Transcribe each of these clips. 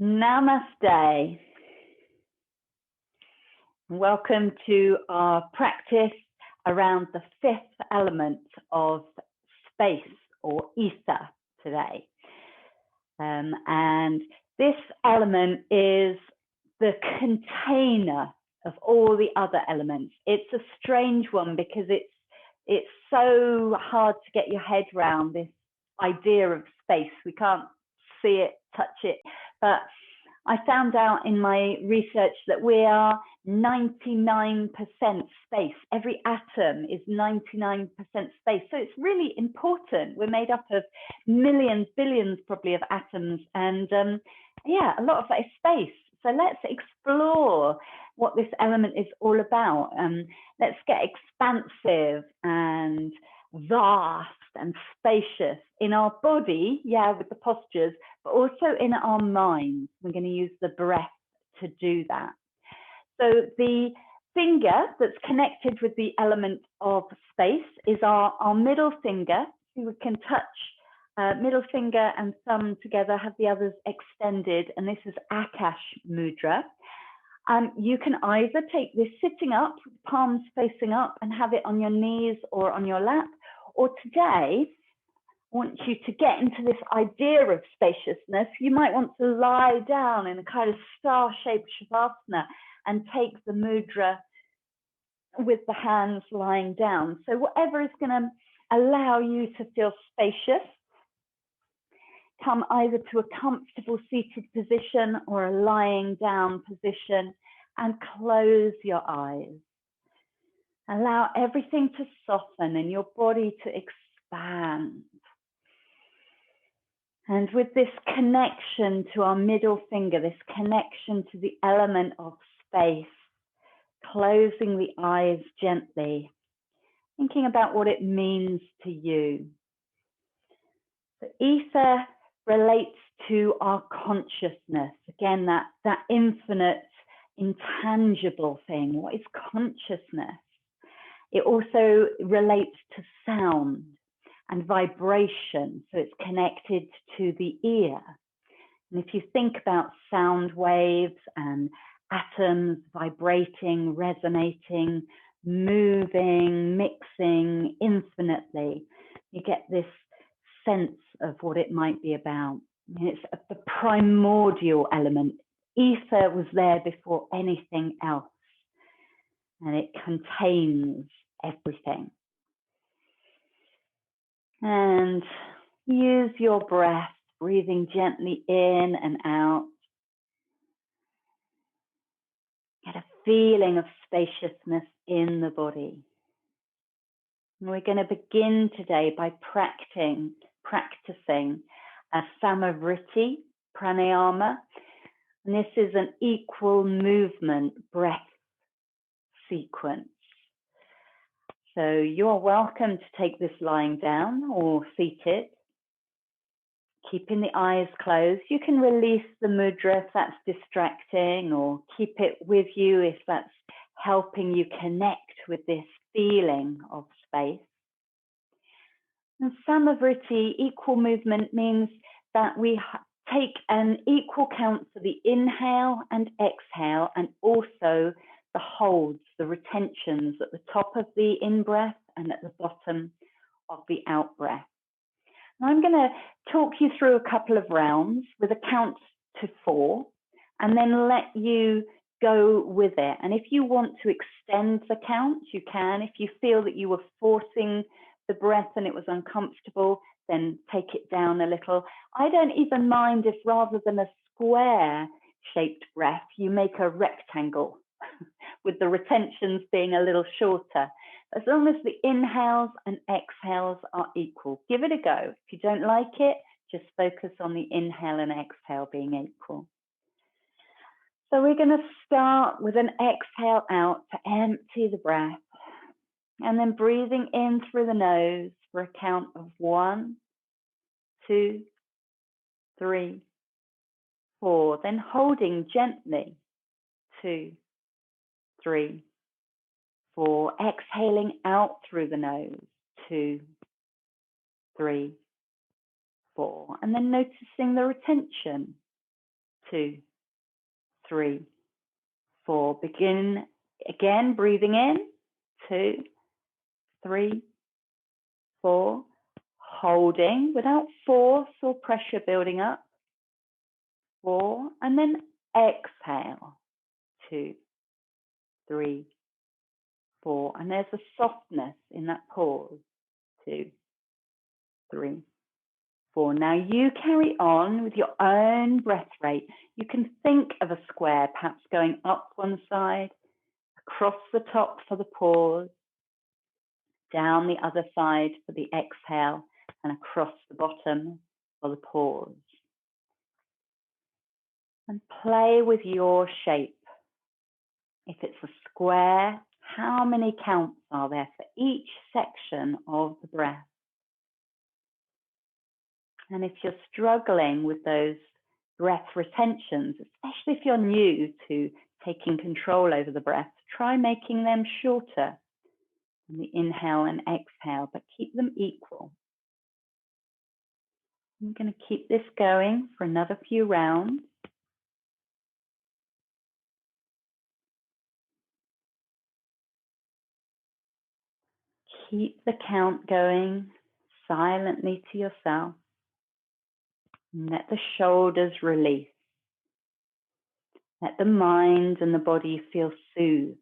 Namaste. Welcome to our practice around the fifth element of space or ether today. And this element is the container of all the other elements. It's a strange one because it's so hard to get your head around this idea of space. We can't see it, touch it, but I found out in my research that we are 99% space. Every atom is 99% space. So it's really important. We're made up of millions, billions probably of atoms. And yeah, a lot of that is space. So let's explore what this element is all about. Let's get expansive and vast and spacious in our body, yeah, with the postures, but also in our minds. We're going to use the breath to do that. So the finger that's connected with the element of space is our middle finger. We can touch middle finger and thumb together, have the others extended, and this is Akash Mudra. You can either take this sitting up, palms facing up, and have it on your knees or on your lap, or today, I want you to get into this idea of spaciousness. You might want to lie down in a kind of star-shaped shavasana and take the mudra with the hands lying down. So whatever is going to allow you to feel spacious, come either to a comfortable seated position or a lying down position and close your eyes. Allow everything to soften and your body to expand. And with this connection to our middle finger, this connection to the element of space, closing the eyes gently, thinking about what it means to you. The ether relates to our consciousness. Again, that infinite, intangible thing. What is consciousness? It also relates to sound and vibration, so it's connected to the ear. And if you think about sound waves and atoms vibrating, resonating, moving, mixing infinitely, you get this sense of what it might be about. It's the primordial element. Ether was there before anything else, and it contains everything. And use your breath, breathing gently in and out. Get a feeling of spaciousness in the body. And we're going to begin today by practicing a Sama Vritti pranayama. And this is an equal movement breath sequence. So you're welcome to take this lying down or seated, keeping the eyes closed. You can release the mudra if that's distracting, or keep it with you if that's helping you connect with this feeling of space. And Sama Vritti, equal movement, means that we take an equal count for the inhale and exhale, and also the holds, the retentions at the top of the in-breath and at the bottom of the out-breath. And I'm going to talk you through a couple of rounds with a count to 4, and then let you go with it. And if you want to extend the count, you can. If you feel that you were forcing the breath and it was uncomfortable, then take it down a little. I don't even mind if rather than a square-shaped breath, you make a rectangle with the retentions being a little shorter. As long as the inhales and exhales are equal, give it a go. If you don't like it, just focus on the inhale and exhale being equal. So we're going to start with an exhale out to empty the breath, and then breathing in through the nose for a count of 1, 2, 3, 4. Then holding gently, 2, 3, 4. Exhaling out through the nose, 2, 3, 4. And then noticing the retention, 2, 3, 4. Begin again, breathing in. 2, 3, 4. Holding without force or pressure building up. 4. And then exhale. 2, 3, 4. And there's a softness in that pause. 2, 3, 4. Now you carry on with your own breath rate. You can think of a square, perhaps going up one side, across the top for the pause, down the other side for the exhale, and across the bottom for the pause. And play with your shape. If it's a square, how many counts are there for each section of the breath? And if you're struggling with those breath retentions, especially if you're new to taking control over the breath, try making them shorter on the inhale and exhale, but keep them equal. I'm going to keep this going for another few rounds. Keep the count going silently to yourself. And let the shoulders release. Let the mind and the body feel soothed.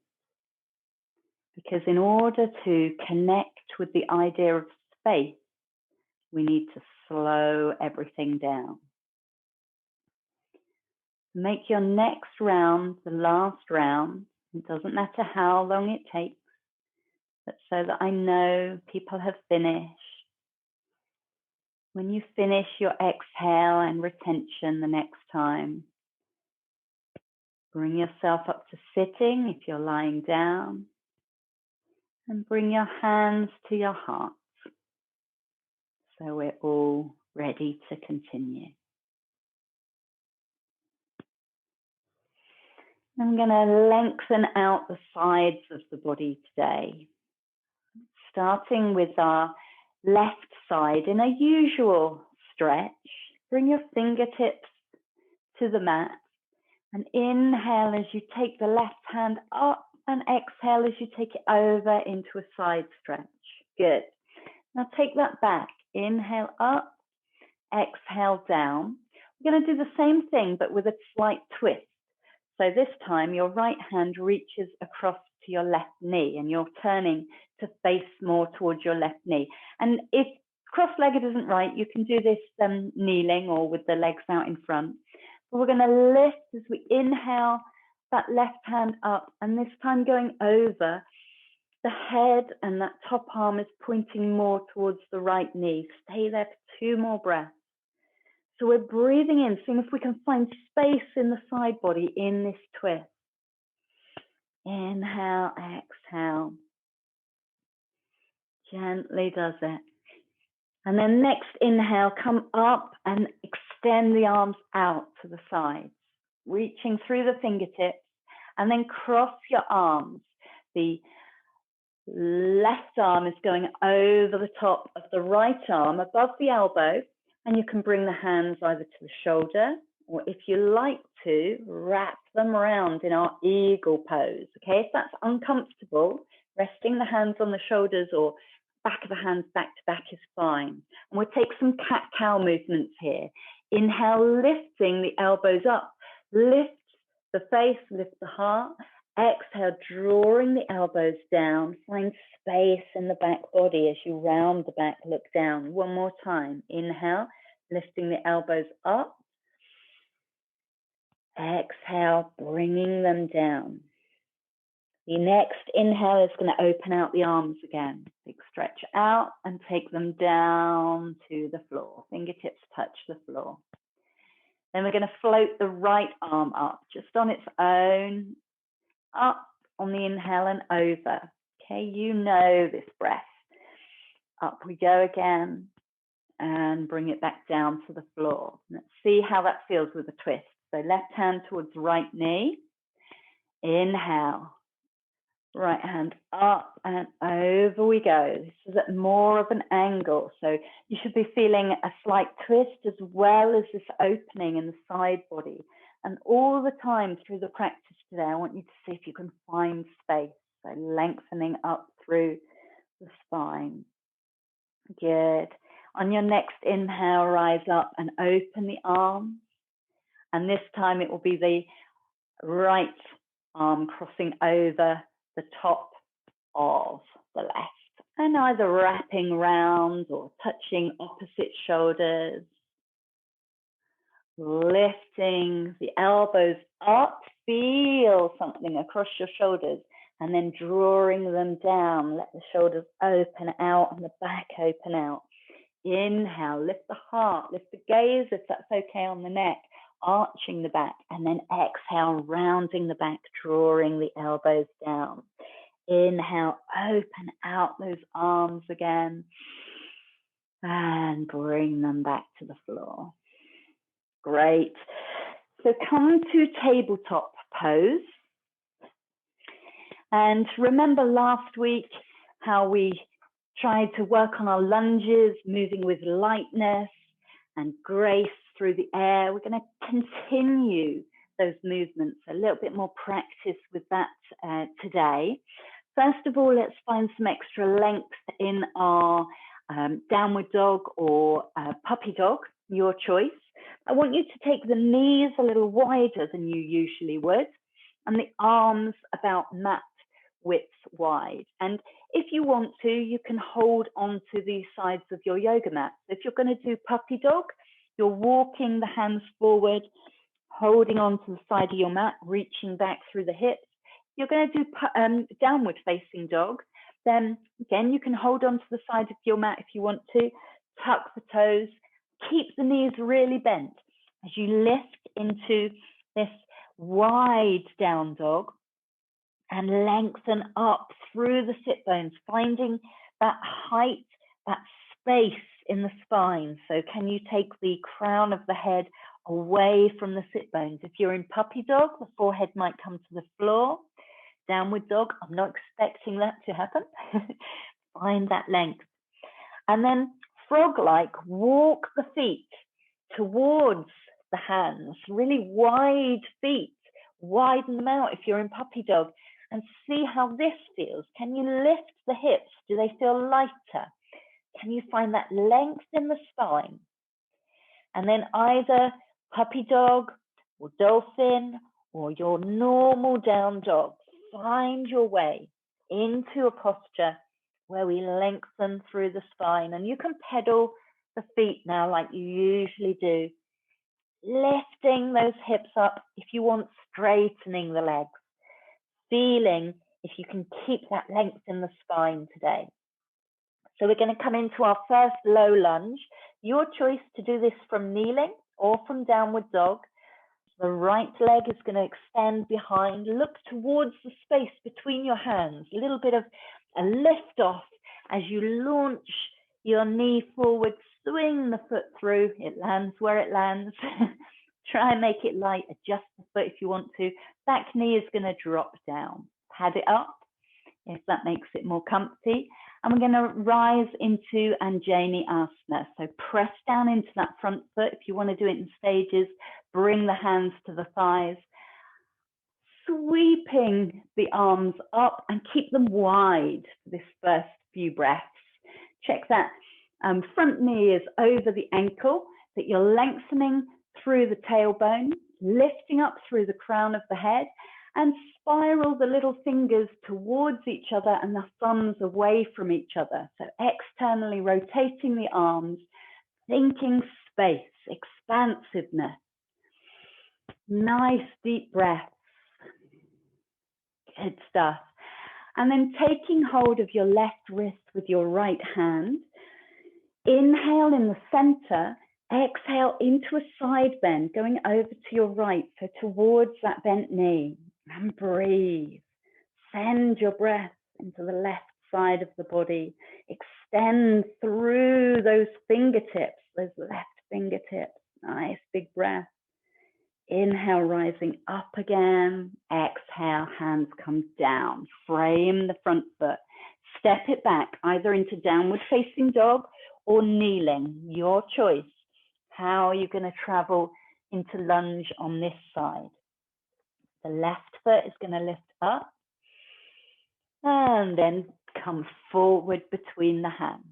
Because in order to connect with the idea of space, we need to slow everything down. Make your next round the last round. It doesn't matter how long it takes, but so that I know people have finished. When you finish your exhale and retention the next time, bring yourself up to sitting if you're lying down, and bring your hands to your heart. So we're all ready to continue. I'm going to lengthen out the sides of the body today, starting with our left side in a usual stretch. Bring your fingertips to the mat and inhale as you take the left hand up and exhale as you take it over into a side stretch. Good. Now take that back. Inhale up, exhale down. We're going to do the same thing but with a slight twist. So this time your right hand reaches across to your left knee and you're turning to face more towards your left knee. And if cross-legged isn't right, you can do this kneeling or with the legs out in front. But we're going to lift as we inhale that left hand up, and this time going over the head, and that top arm is pointing more towards the right knee. Stay there for 2 more breaths. So we're breathing in, seeing if we can find space in the side body in this twist. Inhale, exhale. Gently does it. And then next inhale, come up and extend the arms out to the sides, reaching through the fingertips, and then cross your arms. The left arm is going over the top of the right arm, above the elbow, and you can bring the hands either to the shoulder, or if you like to, wrap them around in our eagle pose. Okay, if that's uncomfortable, resting the hands on the shoulders or back of the hands back to back is fine. And we'll take some cat-cow movements here. Inhale, lifting the elbows up. Lift the face, lift the heart. Exhale, drawing the elbows down. Find space in the back body as you round the back, look down. One more time. Inhale, lifting the elbows up. Exhale, bringing them down. The next inhale is going to open out the arms again. Big stretch out and take them down to the floor. Fingertips touch the floor. Then we're going to float the right arm up, just on its own, up on the inhale and over. Okay, you know this breath. Up we go again and bring it back down to the floor. Let's see how that feels with a twist. So left hand towards right knee. Inhale. Right hand up and over we go. This is at more of an angle. So you should be feeling a slight twist as well as this opening in the side body. And all the time through the practice today, I want you to see if you can find space. So lengthening up through the spine. Good. On your next inhale, rise up and open the arms. And this time it will be the right arm crossing over the top of the left. And either wrapping round or touching opposite shoulders. Lifting the elbows up, feel something across your shoulders, and then drawing them down. Let the shoulders open out and the back open out. Inhale, lift the heart, lift the gaze if that's okay on the neck, arching the back, and then exhale, rounding the back, drawing the elbows down. Inhale, open out those arms again, and bring them back to the floor. Great. So come to tabletop pose. And remember last week how we tried to work on our lunges, moving with lightness and grace through the air. We're going to continue those movements, a little bit more practice with that today. First of all, let's find some extra length in our downward dog or puppy dog, your choice. I want you to take the knees a little wider than you usually would, and the arms about mat width wide. And if you want to, you can hold onto the sides of your yoga mat. So if you're going to do puppy dog, you're walking the hands forward, holding onto the side of your mat, reaching back through the hips. You're going to do downward facing dog. Then again, you can hold onto the side of your mat if you want to, tuck the toes, keep the knees really bent as you lift into this wide down dog and lengthen up through the sit bones, finding that height, that space in the spine. So can you take the crown of the head away from the sit bones? If you're in puppy dog, the forehead might come to the floor. Downward dog, I'm not expecting that to happen. Find that length. And then frog-like, walk the feet towards the hands, really wide feet. Widen them out if you're in puppy dog and see how this feels. Can you lift the hips? Do they feel lighter? Can you find that length in the spine? And then either puppy dog or dolphin or your normal down dog, find your way into a posture where we lengthen through the spine. And you can pedal the feet now like you usually do, lifting those hips up if you want, straightening the legs, feeling if you can keep that length in the spine today. So we're going to come into our first low lunge. Your choice to do this from kneeling or from downward dog. The right leg is going to extend behind. Look towards the space between your hands. A little bit of a lift off as you launch your knee forward. Swing the foot through. It lands where it lands. Try and make it light. Adjust the foot if you want to. Back knee is going to drop down. Pad it up if that makes it more comfy. And we're going to rise into Anjani Asana. So press down into that front foot. If you want to do it in stages, bring the hands to the thighs. Sweeping the arms up and keep them wide for this first few breaths. Check that front knee is over the ankle, that you're lengthening through the tailbone, lifting up through the crown of the head, and spiral the little fingers towards each other and the thumbs away from each other. So externally rotating the arms, thinking space, expansiveness. Nice deep breaths. Good stuff. And then taking hold of your left wrist with your right hand. Inhale in the center. Exhale into a side bend, going over to your right, so towards that bent knee. And breathe. Send your breath into the left side of the body. Extend through those fingertips, those left fingertips. Nice big breath. Inhale, rising up again. Exhale, hands come down. Frame the front foot. Step it back, either into downward facing dog or kneeling. Your choice. How are you going to travel into lunge on this side. The left foot is going to lift up and then come forward between the hands.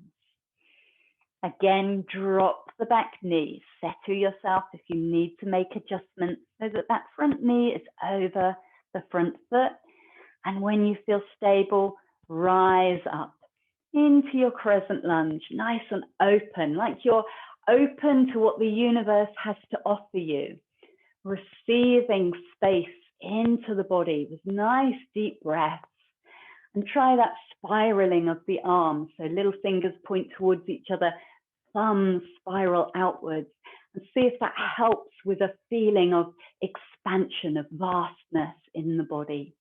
Again, drop the back knee. Settle yourself if you need to make adjustments so that that front knee is over the front foot. And when you feel stable, rise up into your crescent lunge, nice and open, like you're open to what the universe has to offer you, receiving space into the body with nice deep breaths. And try that spiraling of the arms. So little fingers point towards each other, thumbs spiral outwards. And see if that helps with a feeling of expansion, of vastness in the body.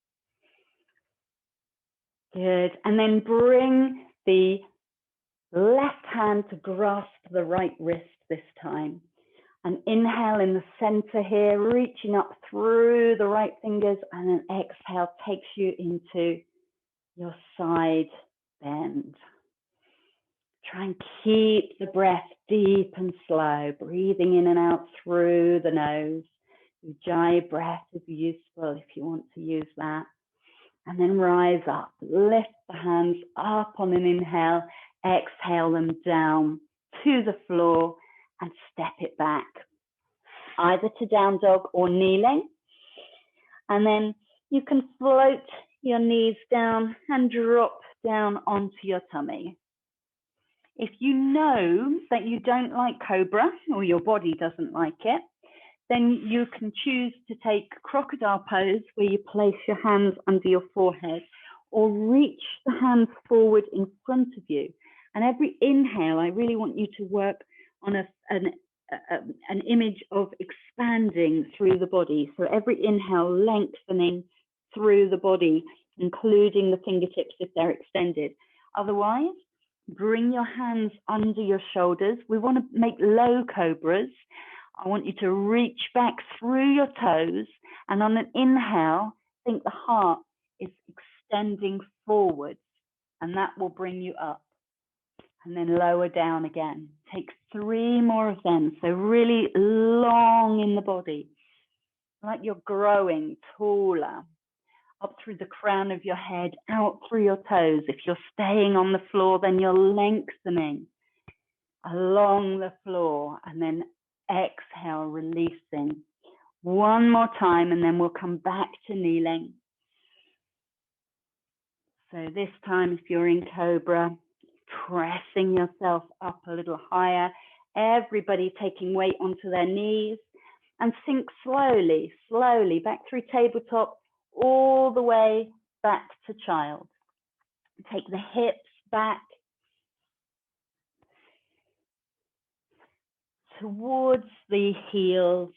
Good. And then bring the left hand to grasp the right wrist this time. And inhale in the center here, reaching up through the right fingers. And then exhale takes you into your side bend. Try and keep the breath deep and slow, breathing in and out through the nose. Ujjayi breath is useful if you want to use that. And then rise up, lift the hands up on an inhale, exhale them down to the floor and step it back, either to down dog or kneeling. And then you can float your knees down and drop down onto your tummy. If you know that you don't like cobra or your body doesn't like it, then you can choose to take crocodile pose where you place your hands under your forehead or reach the hands forward in front of you. And every inhale, I really want you to work on an image of expanding through the body. So every inhale, lengthening through the body, including the fingertips if they're extended. Otherwise, bring your hands under your shoulders. We want to make low cobras. I want you to reach back through your toes, and on an inhale, think the heart is extending forwards, and that will bring you up. And then lower down again. Take 3 more of them. So really long in the body, like you're growing taller, up through the crown of your head, out through your toes. If you're staying on the floor, then you're lengthening along the floor, and then exhale, releasing. 1 more time, and then we'll come back to kneeling. So this time, if you're in cobra, pressing yourself up a little higher, everybody taking weight onto their knees, and sink slowly, slowly back through tabletop, all the way back to child. Take the hips back towards the heels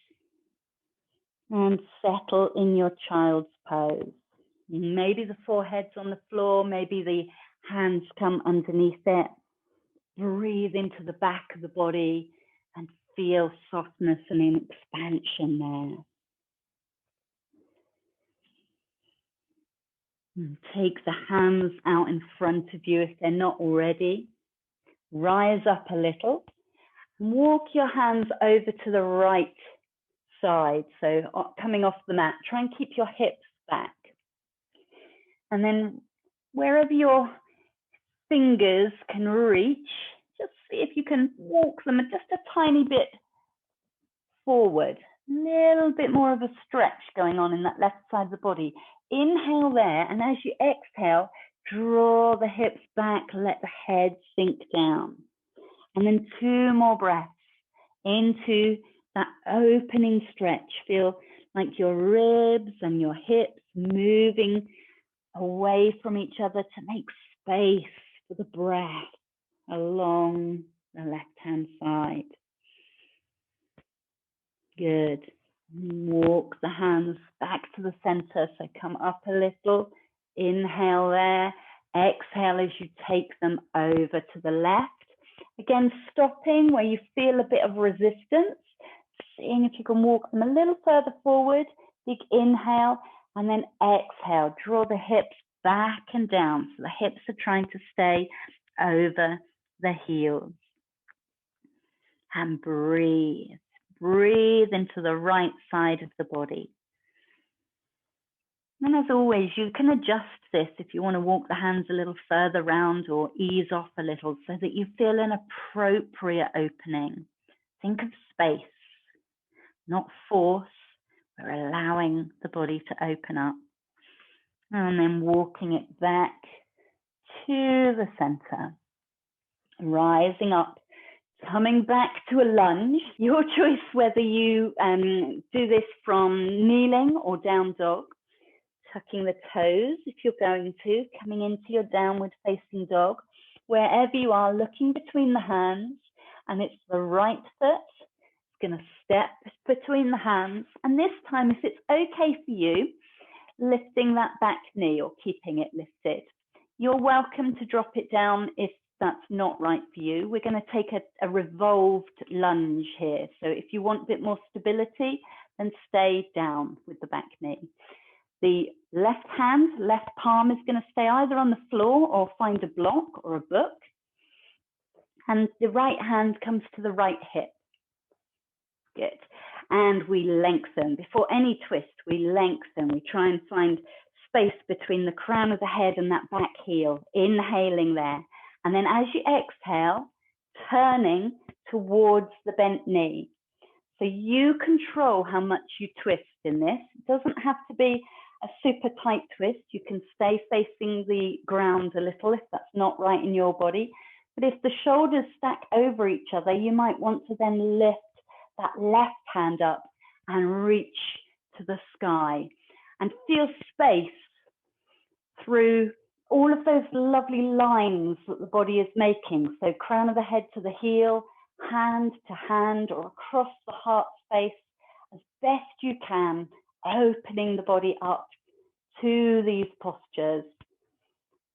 and settle in your child's pose. Maybe the forehead's on the floor, maybe the hands come underneath it. Breathe into the back of the body and feel softness and an expansion there. And take the hands out in front of you if they're not already. Rise up a little. Walk your hands over to the right side, so coming off the mat. Try and keep your hips back. And then wherever your fingers can reach, just see if you can walk them just a tiny bit forward. A little bit more of a stretch going on in that left side of the body. Inhale there, and as you exhale, draw the hips back, let the head sink down. And then 2 more breaths into that opening stretch. Feel like your ribs and your hips moving away from each other to make space for the breath along the left-hand side. Good. Walk the hands back to the center. So come up a little. Inhale there. Exhale as you take them over to the left. Again, stopping where you feel a bit of resistance. Seeing if you can walk them a little further forward. Big inhale. And then exhale. Draw the hips back and down. So the hips are trying to stay over the heels. And breathe. breathe into the right side of the body. And as always, you can adjust this if you want to walk the hands a little further round or ease off a little so that you feel an appropriate opening. Think of space, not force. We're allowing the body to open up. And then walking it back to the center. Rising up, coming back to a lunge. Your choice whether you do this from kneeling or down dog. Tucking the toes if you're going to, coming into your downward facing dog. Wherever you are, looking between the hands, and it's the right foot. It's going to step between the hands. And this time, if it's okay for you, lifting that back knee or keeping it lifted. You're welcome to drop it down if that's not right for you. We're going to take a revolved lunge here. So if you want a bit more stability, then stay down with the back knee. The left hand, left palm is going to stay either on the floor or find a block or a book. And the right hand comes to the right hip. Good. And we lengthen. Before any twist, we lengthen. We try and find space between the crown of the head and that back heel. Inhaling there. And then as you exhale, turning towards the bent knee. So you control how much you twist in this. It doesn't have to be a super tight twist. You can stay facing the ground a little if that's not right in your body. But if the shoulders stack over each other, you might want to then lift that left hand up and reach to the sky and feel space through all of those lovely lines that the body is making. So crown of the head to the heel, hand to hand or across the heart space as best you can, opening the body up to these postures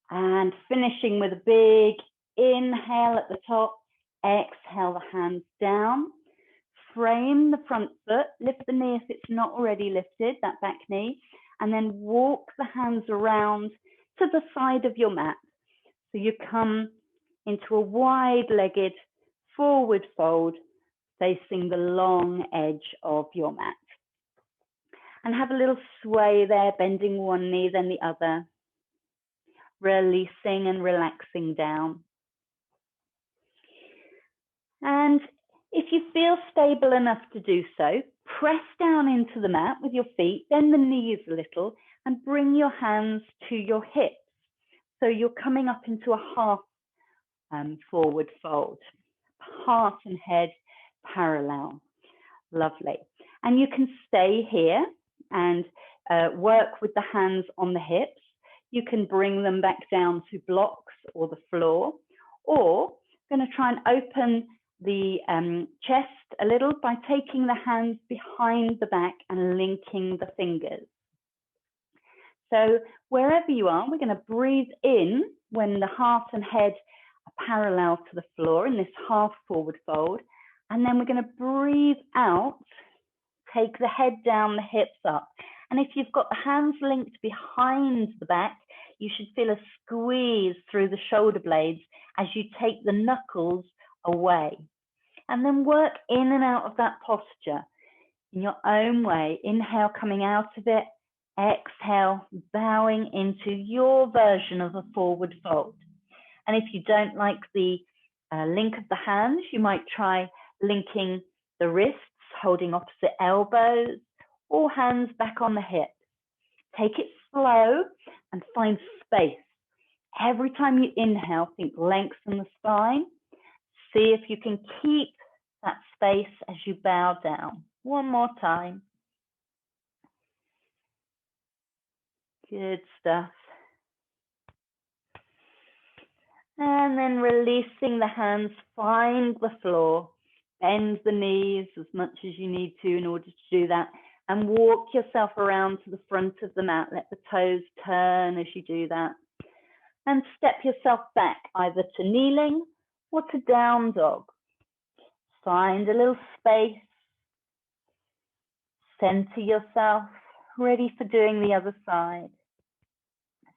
and finishing with a big inhale at the top, exhale the hands down, frame the front foot, lift the knee if it's not already lifted, that back knee, and then walk the hands around to the side of your mat. So you come into a wide-legged forward fold facing the long edge of your mat. And have a little sway there, bending one knee, then the other, releasing and relaxing down. And if you feel stable enough to do so, press down into the mat with your feet, bend the knees a little, and bring your hands to your hips. So you're coming up into a half forward fold, heart and head parallel. Lovely. And you can stay here and work with the hands on the hips. You can bring them back down to blocks or the floor, or I'm going to try and open the chest a little by taking the hands behind the back and linking the fingers. So wherever you are, we're going to breathe in when the heart and head are parallel to the floor in this half forward fold. And then we're going to breathe out, take the head down, the hips up. And if you've got the hands linked behind the back, you should feel a squeeze through the shoulder blades as you take the knuckles away. And then work in and out of that posture in your own way. Inhale, coming out of it. Exhale, bowing into your version of a forward fold. And if you don't like the link of the hands, you might try linking the wrists, holding opposite elbows, or hands back on the hips. Take it slow and find space. Every time you inhale, think lengthen the spine. See if you can keep that space as you bow down. One more time. Good stuff. And then releasing the hands, find the floor. Bend the knees as much as you need to in order to do that. And walk yourself around to the front of the mat. Let the toes turn as you do that. And step yourself back either to kneeling or to down dog. Find a little space. Center yourself, ready for doing the other side.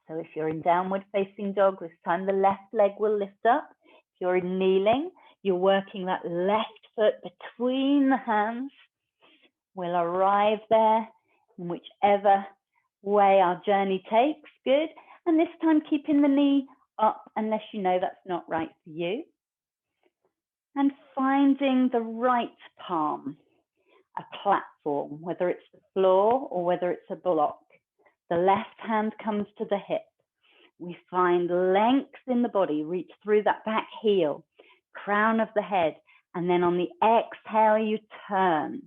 So if you're in downward facing dog, this time the left leg will lift up. If you're in kneeling, you're working that left foot between the hands. We'll arrive there in whichever way our journey takes. Good. And this time keeping the knee up unless you know that's not right for you. And finding the right palm, a platform, whether it's the floor or whether it's a block. The left hand comes to the hip. We find length in the body, reach through that back heel, crown of the head, and then on the exhale, you turn.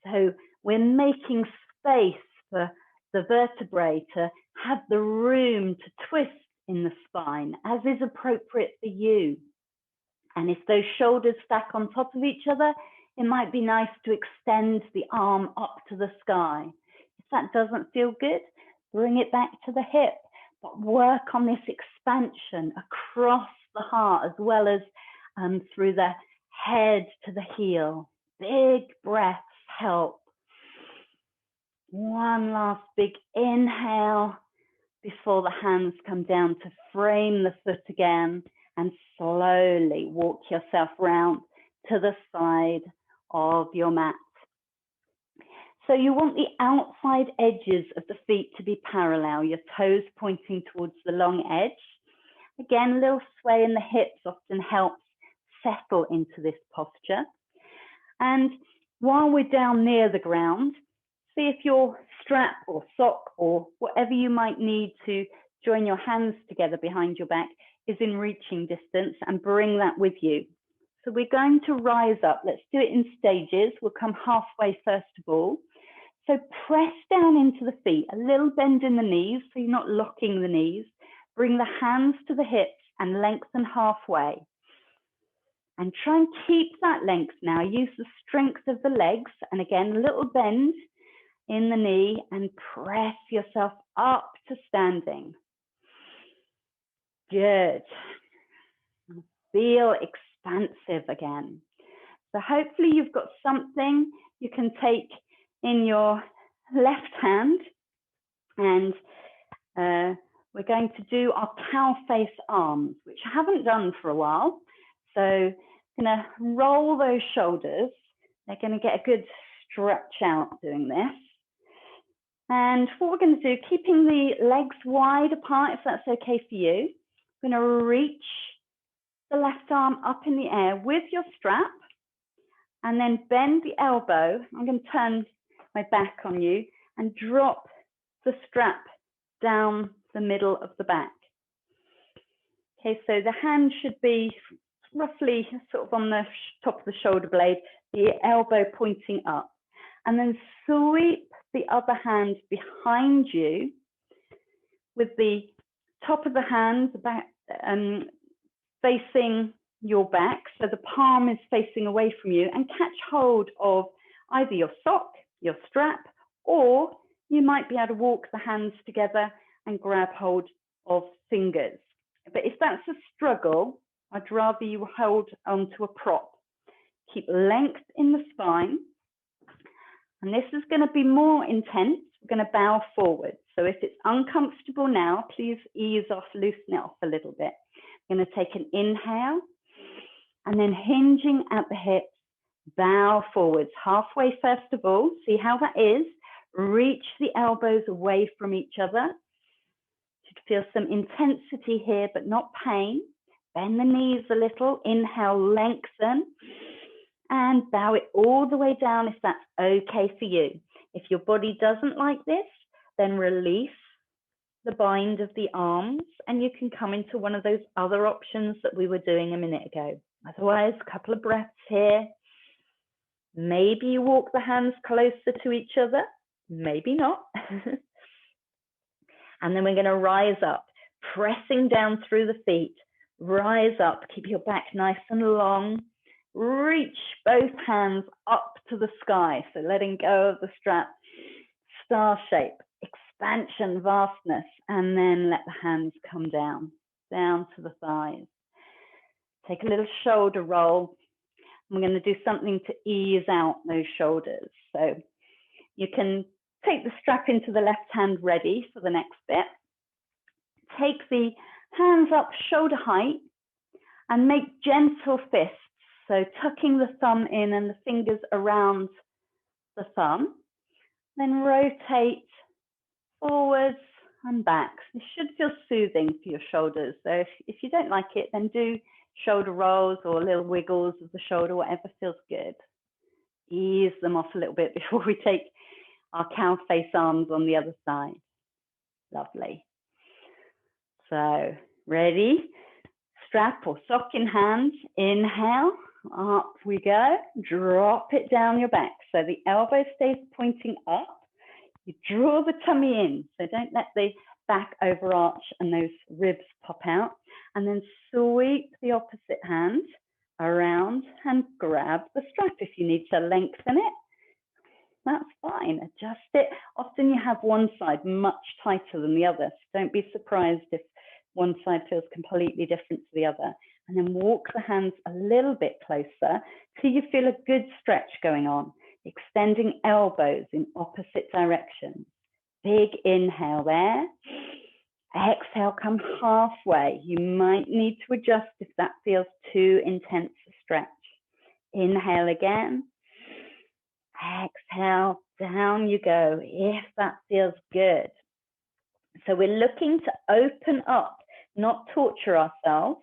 So we're making space for the vertebrae to have the room to twist in the spine, as is appropriate for you. And if those shoulders stack on top of each other, it might be nice to extend the arm up to the sky. If that doesn't feel good, bring it back to the hip, but work on this expansion across the heart as well as through the head to the heel. Big breaths help. One last big inhale before the hands come down to frame the foot again, and slowly walk yourself round to the side of your mat. So you want the outside edges of the feet to be parallel, your toes pointing towards the long edge. Again, a little sway in the hips often helps settle into this posture. And while we're down near the ground, see if your strap or sock or whatever you might need to join your hands together behind your back is in reaching distance, and bring that with you. So we're going to rise up. Let's do it in stages. We'll come halfway first of all. So press down into the feet, a little bend in the knees so you're not locking the knees. Bring the hands to the hips and lengthen halfway. And try and keep that length now. Use the strength of the legs, and again, a little bend in the knee, and press yourself up to standing. Good. Feel expansive again. So hopefully you've got something you can take in your left hand, and we're going to do our cow face arms, which I haven't done for a while. So I'm going to roll those shoulders. They're going to get a good stretch out doing this. And what we're going to do, keeping the legs wide apart, if that's okay for you, I'm going to reach the left arm up in the air with your strap, and then bend the elbow. I'm going to turn my back on you and drop the strap down the middle of the back. Okay, so the hand should be roughly sort of on the top of the shoulder blade, the elbow pointing up, and then sweep the other hand behind you with the top of the hand back, facing your back, so the palm is facing away from you, and catch hold of either your sock, your strap, or you might be able to walk the hands together and grab hold of fingers. But if that's a struggle, I'd rather you hold onto a prop. Keep length in the spine. And this is going to be more intense. We're going to bow forward. So if it's uncomfortable now, please ease off, loosen it off a little bit. I'm going to take an inhale, and then hinging at the hips, bow forwards. Halfway first of all, see how that is. Reach the elbows away from each other. Should feel some intensity here, but not pain. Bend the knees a little. Inhale, lengthen. And bow it all the way down if that's okay for you. If your body doesn't like this, then release the bind of the arms, and you can come into one of those other options that we were doing a minute ago. Otherwise, a couple of breaths here. Maybe you walk the hands closer to each other, maybe not. And then we're going to rise up, pressing down through the feet. Rise up, keep your back nice and long. Reach both hands up to the sky, so letting go of the strap. Star shape, expansion, vastness, and then let the hands come down to the thighs. Take a little shoulder roll. We're going to do something to ease out those shoulders. So you can take the strap into the left hand ready for the next bit. Take the hands up shoulder height and make gentle fists So tucking the thumb in and the fingers around the thumb, then rotate forwards and back. This should feel soothing for your shoulders. So if you don't like it, then do shoulder rolls or little wiggles of the shoulder, whatever feels good. Ease them off a little bit before we take our cow face arms on the other side. Lovely. So ready? Strap or sock in hand. Inhale, up we go. Drop it down your back. So the elbow stays pointing up. You draw the tummy in. So don't let the back overarch and those ribs pop out. And then sweep the opposite hand around and grab the strap. If you need to lengthen it, that's fine. Adjust it. Often you have one side much tighter than the other. So don't be surprised if one side feels completely different to the other. And then walk the hands a little bit closer till you feel a good stretch going on, extending elbows in opposite directions. Big inhale there. Exhale, come halfway. You might need to adjust if that feels too intense a stretch. Inhale again. Exhale, down you go, if that feels good. So we're looking to open up, not torture ourselves.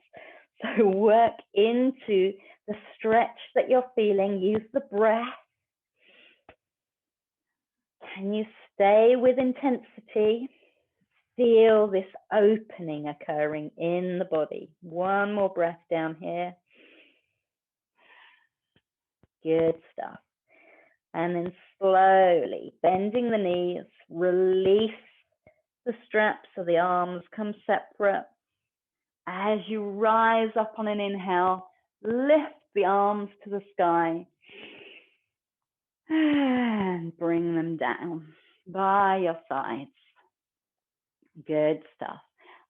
So work into the stretch that you're feeling. Use the breath. Can you stay with intensity? Feel this opening occurring in the body. One more breath down here. Good stuff. And then slowly bending the knees, release the straps so the arms come separate. As you rise up on an inhale, lift the arms to the sky and bring them down by your sides. Good stuff.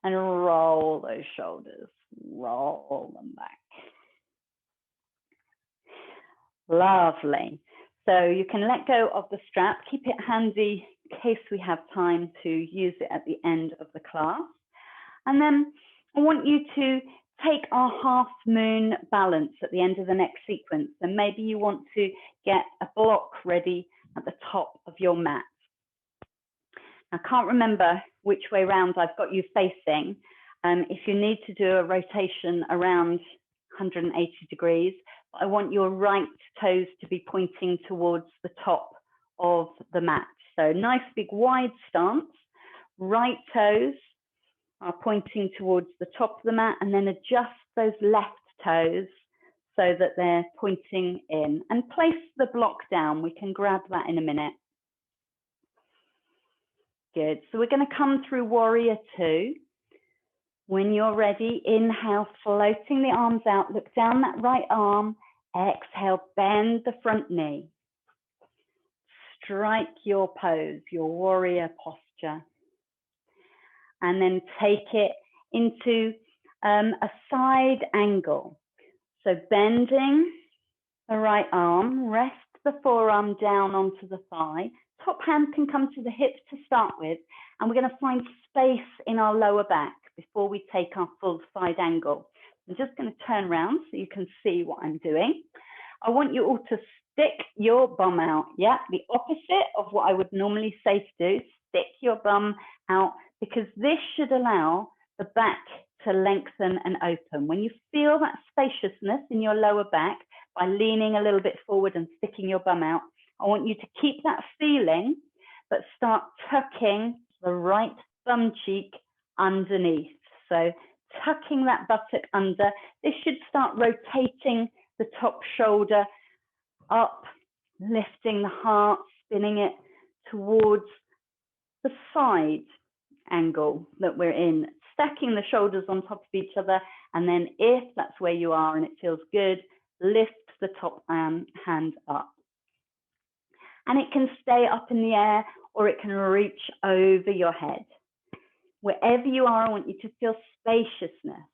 And roll those shoulders, roll them back. Lovely. So you can let go of the strap, keep it handy in case we have time to use it at the end of the class. And then I want you to take our half moon balance at the end of the next sequence. And maybe you want to get a block ready at the top of your mat. I can't remember which way round I've got you facing. If you need to do a rotation around 180 degrees, I want your right toes to be pointing towards the top of the mat. So nice big wide stance, right toes are pointing towards the top of the mat, and then adjust those left toes so that they're pointing in, and place the block down. We can grab that in a minute. Good. So we're going to come through warrior two. When you're ready, inhale, floating the arms out, look down that right arm, exhale, bend the front knee. Strike your pose, your warrior posture. And then take it into a side angle. So bending the right arm, rest the forearm down onto the thigh. Top hand can come to the hip to start with, and we're going to find space in our lower back before we take our full side angle. I'm just going to turn around so you can see what I'm doing. I want you all to stick your bum out. Yeah, the opposite of what I would normally say to do. Stick your bum out, because this should allow the back to lengthen and open. When you feel that spaciousness in your lower back by leaning a little bit forward and sticking your bum out, I want you to keep that feeling, but start tucking the right bum cheek underneath. So tucking that buttock under. This should start rotating the top shoulder up, lifting the heart, spinning it towards the side angle that we're in, stacking the shoulders on top of each other. And then if that's where you are and it feels good, lift the top hand up. And it can stay up in the air, or it can reach over your head. Wherever you are, I want you to feel spaciousness,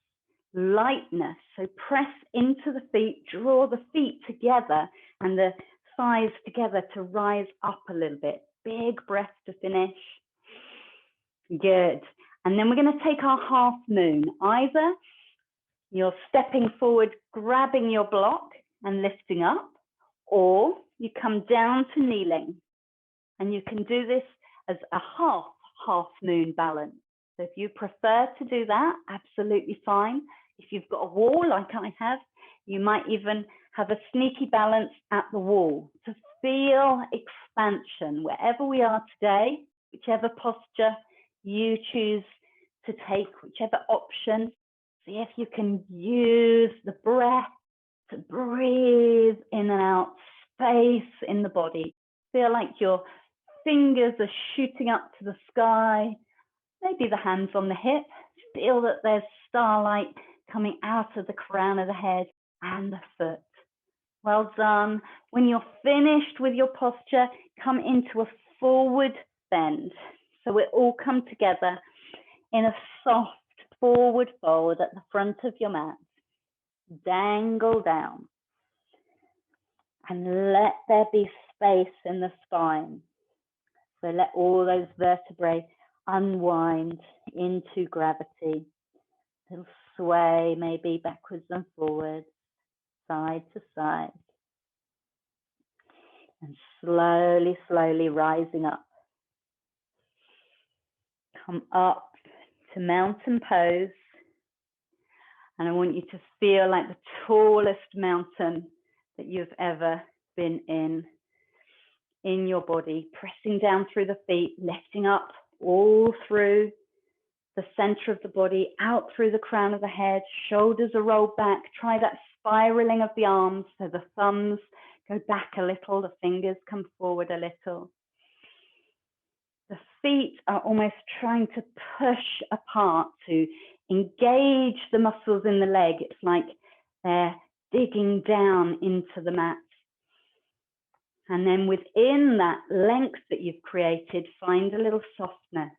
lightness. So press into the feet, draw the feet together and the thighs together to rise up a little bit. Big breath to finish. Good. And then we're going to take our half moon. Either you're stepping forward, grabbing your block, and lifting up, or you come down to kneeling. And you can do this as a half moon balance. So if you prefer to do that, absolutely fine. If you've got a wall like I have, you might even have a sneaky balance at the wall to feel expansion wherever we are today, whichever posture you choose to take, whichever option. See if you can use the breath to breathe in and out, space in the body. Feel like your fingers are shooting up to the sky, maybe the hands on the hip. Feel that there's starlight coming out of the crown of the head and the foot. Well done. When you're finished with your posture, come into a forward bend. So we all come together in a soft forward fold at the front of your mat. Dangle down. And let there be space in the spine. So let all those vertebrae unwind into gravity. Little sway, maybe backwards and forwards, side to side. And slowly, slowly rising up. Come up to mountain pose. And I want you to feel like the tallest mountain that you've ever been in your body, pressing down through the feet, lifting up all through the center of the body, out through the crown of the head, shoulders are rolled back. Try that spiraling of the arms so the thumbs go back a little, the fingers come forward a little. The feet are almost trying to push apart to engage the muscles in the leg. It's like they're digging down into the mat. And then within that length that you've created, find a little softness,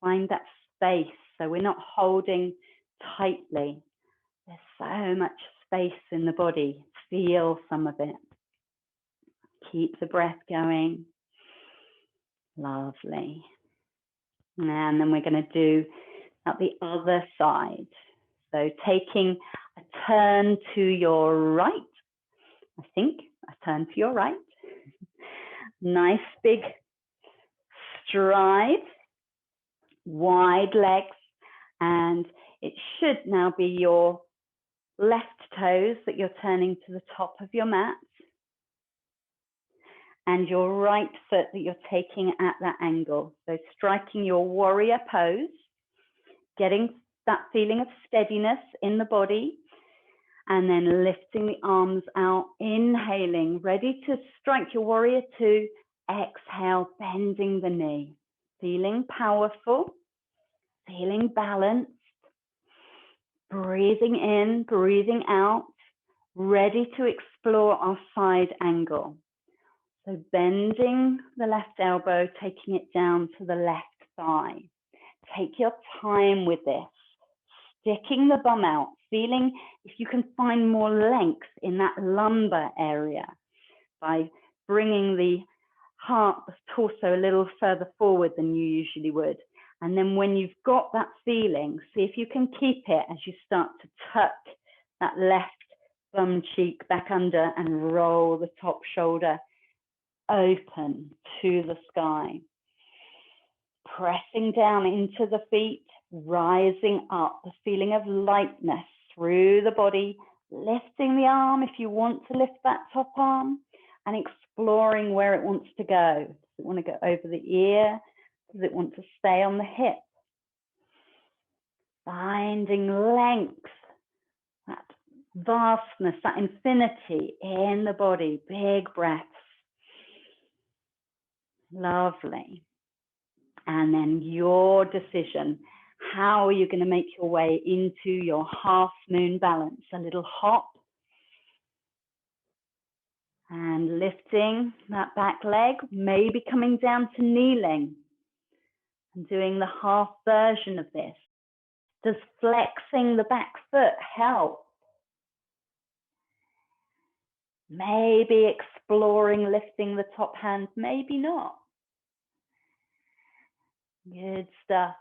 find that space. So we're not holding tightly. There's so much space in the body. Feel some of it. Keep the breath going. Lovely. And then we're going to do at the other side. So taking a turn to your right. I think a turn to your right. Nice big stride, wide legs, and it should now be your left toes that you're turning to the top of your mat, and your right foot that you're taking at that angle. So striking your warrior pose, getting that feeling of steadiness in the body, and then lifting the arms out, inhaling, ready to strike your warrior two. Exhale, bending the knee, feeling powerful, feeling balanced, breathing in, breathing out, ready to explore our side angle. So bending the left elbow, taking it down to the left thigh. Take your time with this, sticking the bum out, feeling if you can find more length in that lumbar area by bringing the heart, the torso a little further forward than you usually would. And then when you've got that feeling, see if you can keep it as you start to tuck that left bum cheek back under and roll the top shoulder open to the sky. Pressing down into the feet, rising up, the feeling of lightness through the body, lifting the arm if you want to lift that top arm, and exploring where it wants to go. Does it want to go over the ear? Does it want to stay on the hip? Finding length, that vastness, that infinity in the body. Big breaths. Lovely. And then your decision. How are you going to make your way into your half moon balance? A little hop. And lifting that back leg, maybe coming down to kneeling and doing the half version of this. Does flexing the back foot help? Maybe exploring lifting the top hand, maybe not. Good stuff.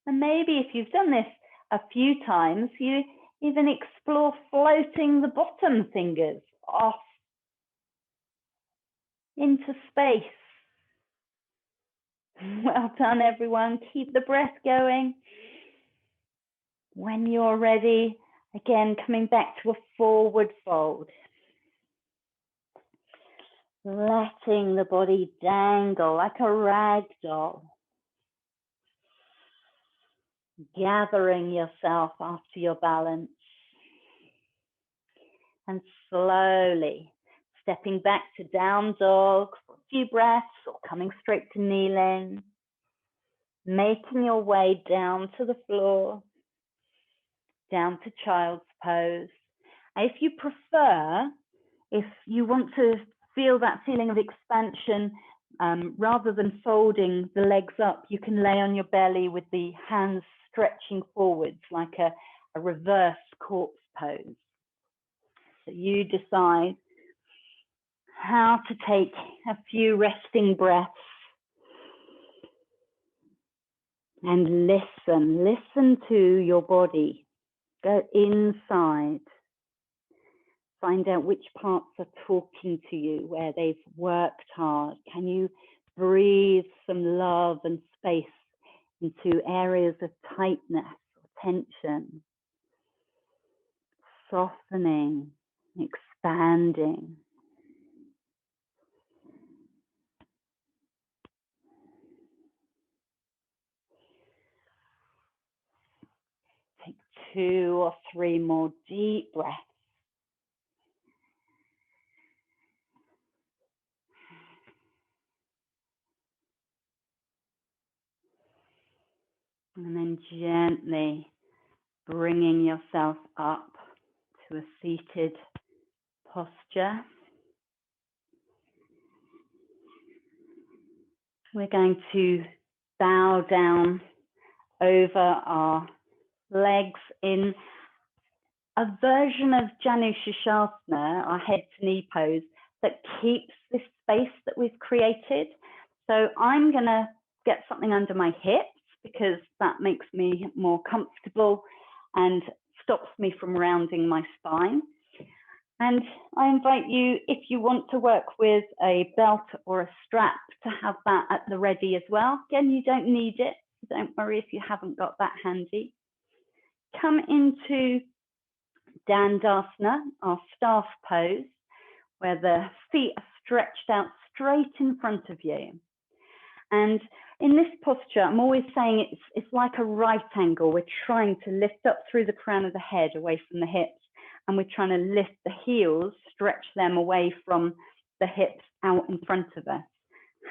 And maybe if you've done this a few times, you even explore floating the bottom fingers off into space. Well done, everyone. Keep the breath going. When you're ready, again, coming back to a forward fold. Letting the body dangle like a rag doll. Gathering yourself after your balance. And slowly stepping back to down dog for a few breaths or coming straight to kneeling. Making your way down to the floor, down to child's pose. If you prefer, if you want to feel that feeling of expansion, rather than folding the legs up, you can lay on your belly with the hands stretching forwards like a reverse corpse pose. So you decide how to take a few resting breaths and listen to your body. Go inside. Find out which parts are talking to you, where they've worked hard. Can you breathe some love and space into areas of tightness or tension? Softening, expanding. Take 2 or 3 more deep breaths. And then gently bringing yourself up to a seated posture. We're going to bow down over our legs in a version of Janu Sirsasana, our head to knee pose, that keeps this space that we've created. So I'm going to get something under my hips because that makes me more comfortable and stops me from rounding my spine. And I invite you, if you want to work with a belt or a strap, to have that at the ready as well. Again, you don't need it. Don't worry if you haven't got that handy. Come into Dandasana, our staff pose, where the feet are stretched out straight in front of you. And in this posture, I'm always saying it's like a right angle. We're trying to lift up through the crown of the head away from the hips, and we're trying to lift the heels, stretch them away from the hips out in front of us.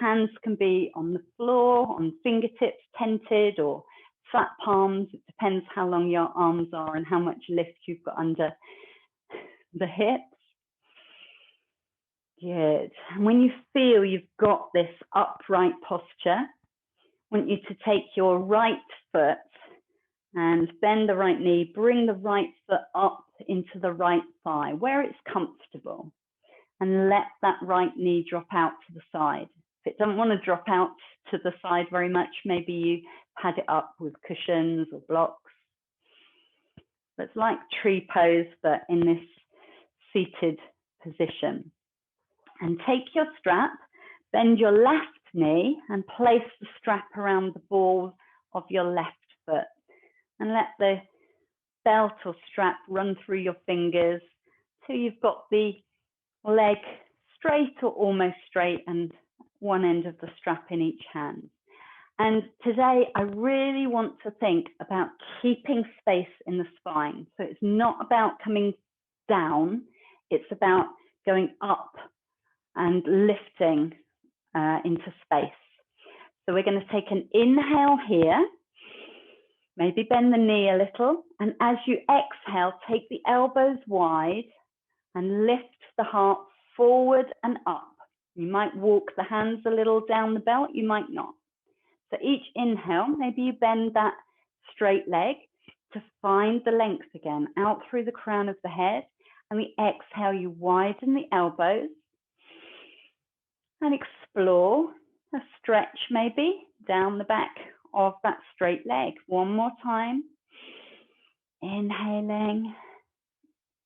Hands can be on the floor, on fingertips, tented, or flat palms. It depends how long your arms are and how much lift you've got under the hips. Good. And when you feel you've got this upright posture, I want you to take your right foot and bend the right knee, bring the right foot up into the right thigh where it's comfortable, and let that right knee drop out to the side. If it doesn't want to drop out to the side very much, maybe you pad it up with cushions or blocks. But it's like tree pose, but in this seated position. And take your strap, bend your left knee and place the strap around the ball of your left foot. And let the belt or strap run through your fingers till you've got the leg straight or almost straight and one end of the strap in each hand. And today I really want to think about keeping space in the spine. So it's not about coming down, it's about going up and lifting into space. So we're going to take an inhale here, maybe bend the knee a little, and as you exhale, take the elbows wide and lift the heart forward and up. You might walk the hands a little down the belt, you might not. So each inhale, maybe you bend that straight leg to find the length again, out through the crown of the head, and the exhale, you widen the elbows and explore a stretch maybe down the back of that straight leg. One more time. Inhaling,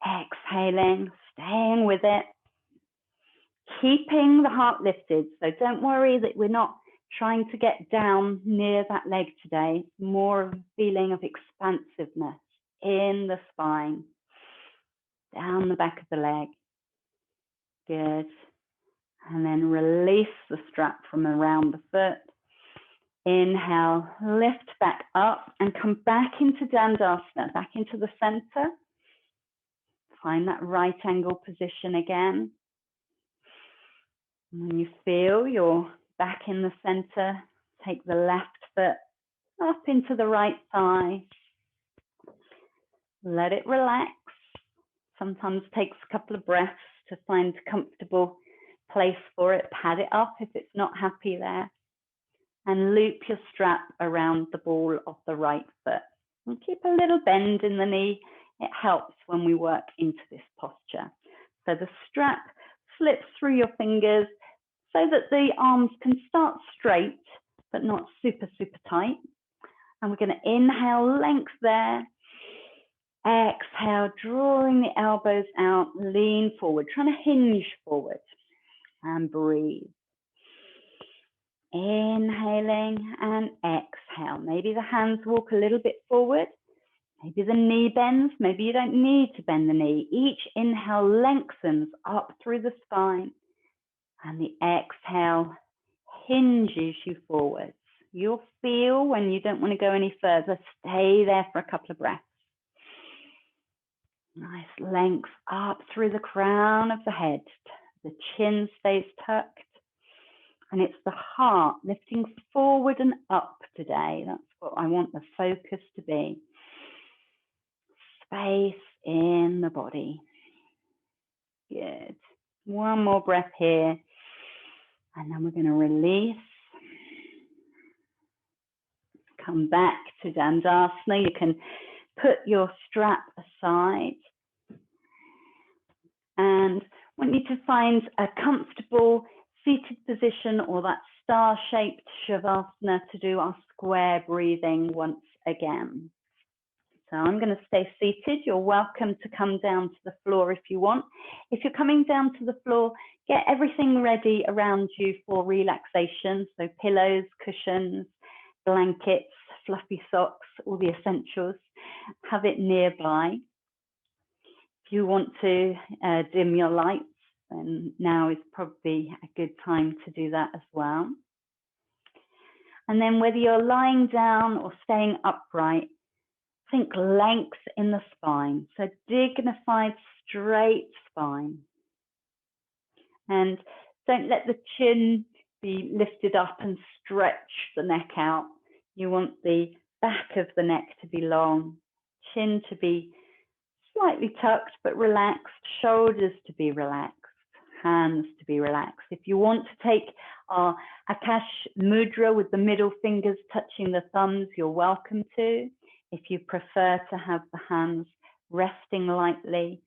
exhaling, staying with it, keeping the heart lifted. So don't worry that we're not trying to get down near that leg today. It's more of a feeling of expansiveness in the spine, down the back of the leg. Good. And then release the strap from around the foot. Inhale, lift back up and come back into Dandasana, back into the center. Find that right angle position again. And when you feel you're back in the center, take the left foot up into the right thigh. Let it relax. Sometimes takes a couple of breaths to find a comfortable place for it. Pad it up if it's not happy there. And loop your strap around the ball of the right foot. And keep a little bend in the knee. It helps when we work into this posture. So the strap slips through your fingers so that the arms can start straight, but not super, super tight. And we're going to inhale, length there. Exhale, drawing the elbows out, lean forward, trying to hinge forward. And breathe. Inhaling and exhale. Maybe the hands walk a little bit forward. Maybe the knee bends. Maybe you don't need to bend the knee. Each inhale lengthens up through the spine. And the exhale hinges you forwards. You'll feel when you don't want to go any further, stay there for a couple of breaths. Nice length up through the crown of the head. The chin stays tucked. And it's the heart lifting forward and up today. That's what I want the focus to be. Space in the body. Good. One more breath here. And then we're going to release. Come back to Dandasana. You can put your strap aside. And I want you to find a comfortable seated position or that star-shaped Shavasana to do our square breathing once again. So I'm going to stay seated. You're welcome to come down to the floor if you want. If you're coming down to the floor, get everything ready around you for relaxation. So pillows, cushions, blankets, fluffy socks, all the essentials. Have it nearby. If you want to dim your lights, then now is probably a good time to do that as well. And then whether you're lying down or staying upright, think length in the spine. So dignified, straight spine. And don't let the chin be lifted up and stretch the neck out. You want the back of the neck to be long, chin to be slightly tucked but relaxed, shoulders to be relaxed, hands to be relaxed. If you want to take our Akash Mudra with the middle fingers touching the thumbs, you're welcome to. If you prefer to have the hands resting lightly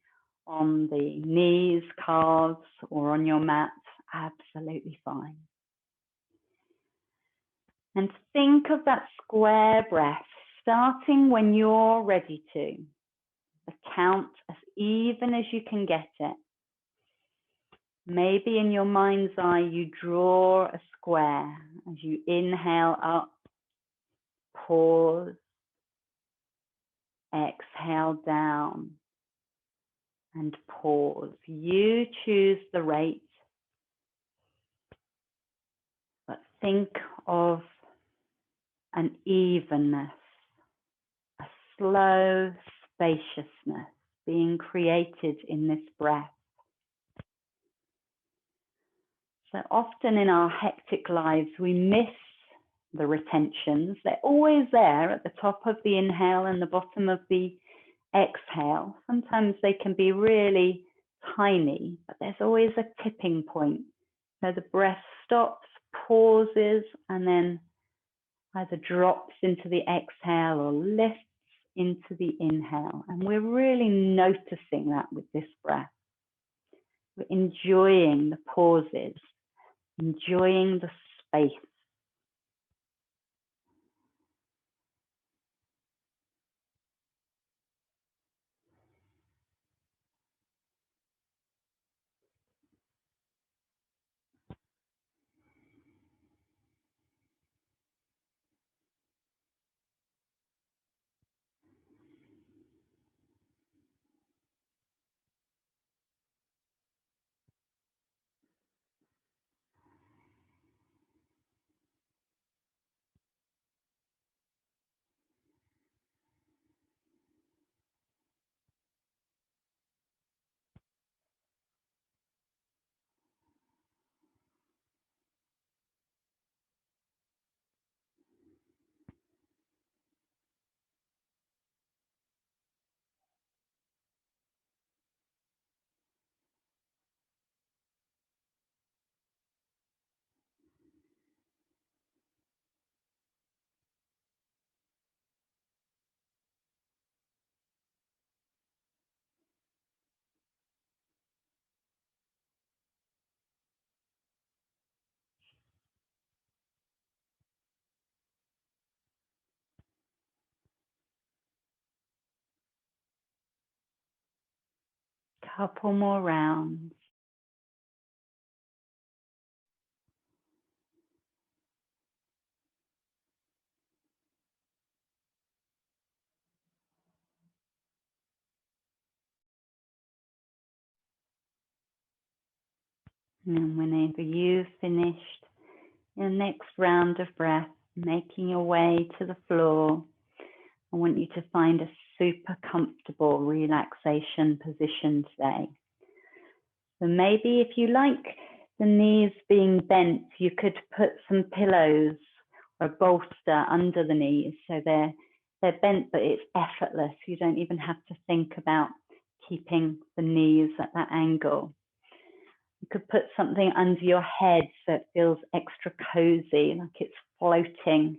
on the knees, calves, or on your mat, absolutely fine. And think of that square breath, starting when you're ready to. The count as even as you can get it. Maybe in your mind's eye, you draw a square as you inhale up, pause, exhale down, and pause. You choose the rate, but think of an evenness, a slow spaciousness being created in this breath. So often in our hectic lives, we miss the retentions. They're always there at the top of the inhale and the bottom of the exhale. Sometimes they can be really tiny, but there's always a tipping point. So the breath stops, pauses, and then either drops into the exhale or lifts into the inhale. And we're really noticing that with this breath. We're enjoying the pauses, enjoying the space. Couple more rounds. And whenever you've finished your next round of breath, making your way to the floor, I want you to find a super comfortable relaxation position today. So maybe if you like the knees being bent, you could put some pillows or a bolster under the knees so they're bent, but it's effortless. You don't even have to think about keeping the knees at that angle. You could put something under your head so it feels extra cozy, like it's floating,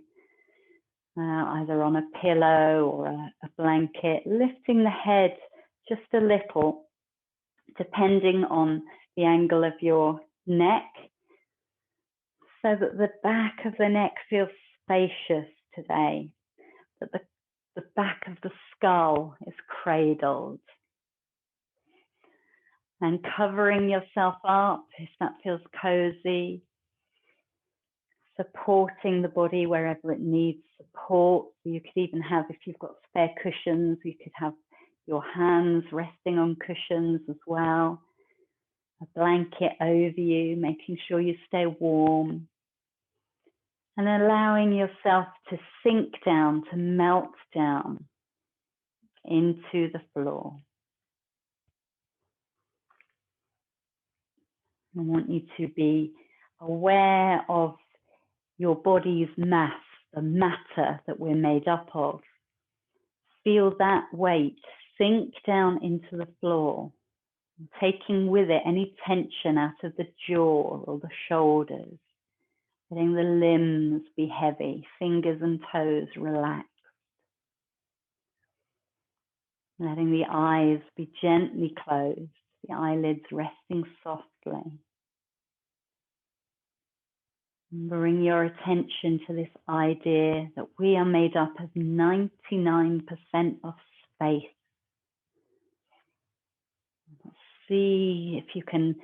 either on a pillow or a blanket, lifting the head just a little, depending on the angle of your neck, so that the back of the neck feels spacious today, that the back of the skull is cradled. And covering yourself up, if that feels cozy, supporting the body wherever it needs support. You could even have, if you've got spare cushions, you could have your hands resting on cushions as well. A blanket over you, making sure you stay warm. And allowing yourself to sink down, to melt down into the floor. I want you to be aware of your body's mass, the matter that we're made up of. Feel that weight sink down into the floor, taking with it any tension out of the jaw or the shoulders, letting the limbs be heavy, fingers and toes relax, letting the eyes be gently closed, the eyelids resting softly. Bring your attention to this idea that we are made up of 99% of space. See if you can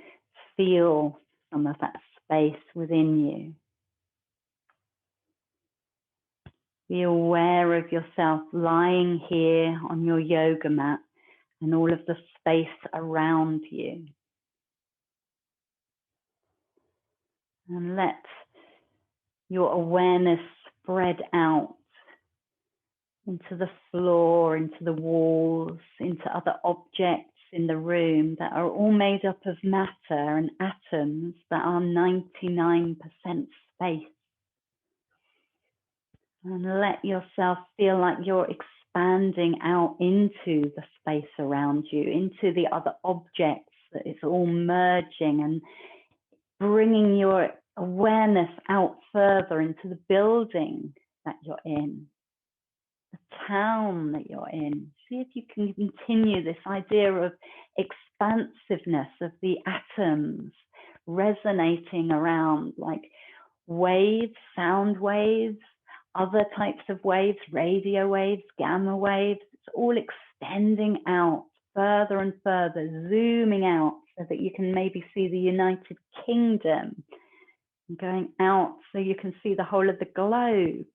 feel some of that space within you. Be aware of yourself lying here on your yoga mat and all of the space around you. And let your awareness spread out into the floor, into the walls, into other objects in the room that are all made up of matter and atoms that are 99% space. And let yourself feel like you're expanding out into the space around you, into the other objects, that it's all merging and bringing your awareness out further into the building that you're in, the town that you're in. See if you can continue this idea of expansiveness of the atoms resonating around like waves, sound waves, other types of waves, radio waves, gamma waves. It's all extending out further and further, zooming out so that you can maybe see the United Kingdom, and going out so you can see the whole of the globe,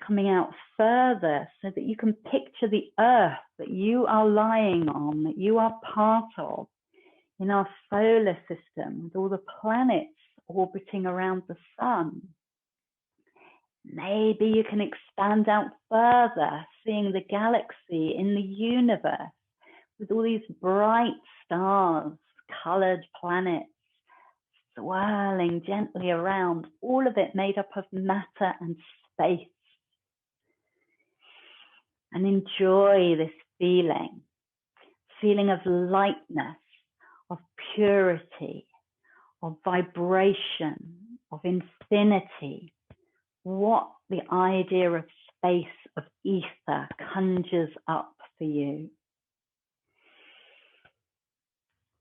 coming out further so that you can picture the earth that you are lying on, that you are part of in our solar system, with all the planets orbiting around the sun. Maybe you can expand out further, seeing the galaxy in the universe with all these bright stars, colored planets swirling gently around, all of it made up of matter and space. And enjoy this feeling of lightness, of purity, of vibration, of infinity. What the idea of space, of ether conjures up for you.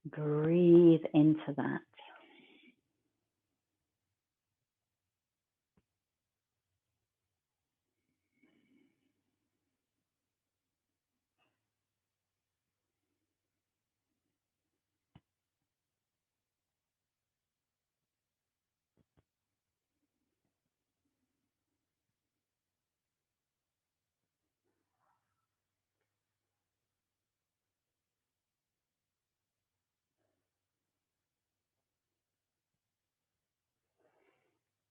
Breathe into that.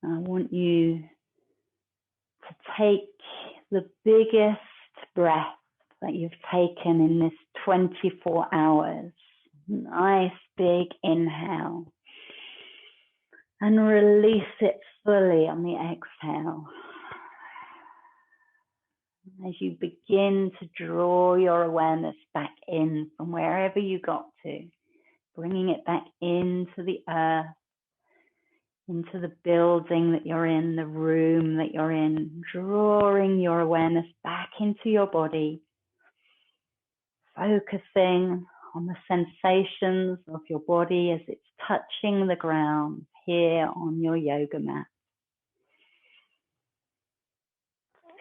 I want you to take the biggest breath that you've taken in this 24 hours. Nice big inhale. And release it fully on the exhale. As you begin to draw your awareness back in from wherever you got to, bringing it back into the earth, into the building that you're in, the room that you're in, drawing your awareness back into your body, focusing on the sensations of your body as it's touching the ground here on your yoga mat.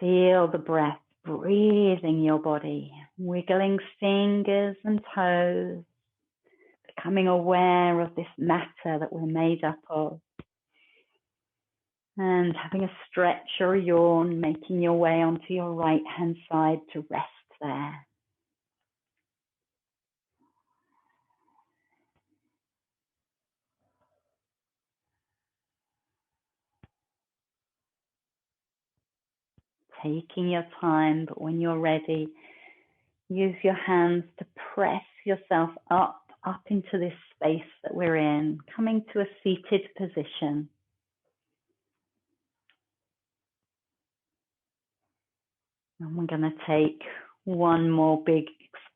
Feel the breath breathing your body, wiggling fingers and toes, becoming aware of this matter that we're made up of. And having a stretch or a yawn, making your way onto your right-hand side to rest there. Taking your time, but when you're ready, use your hands to press yourself up into this space that we're in, coming to a seated position. And we're going to take one more big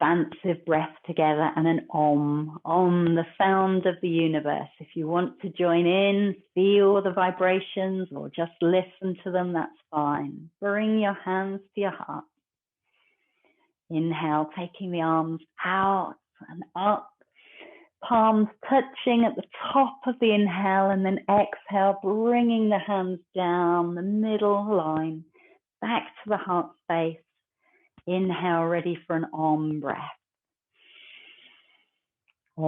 expansive breath together and an Om, the sound of the universe. If you want to join in, feel the vibrations or just listen to them, that's fine. Bring your hands to your heart. Inhale, taking the arms out and up, palms touching at the top of the inhale, and then exhale, bringing the hands down the middle line, back to the heart space. Inhale, ready for an Om breath. Om.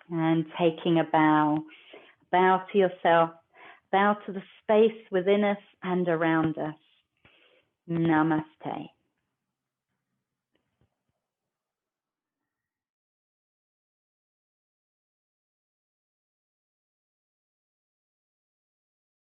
And taking a bow. Bow to yourself. Bow to the space within us and around us. Namaste.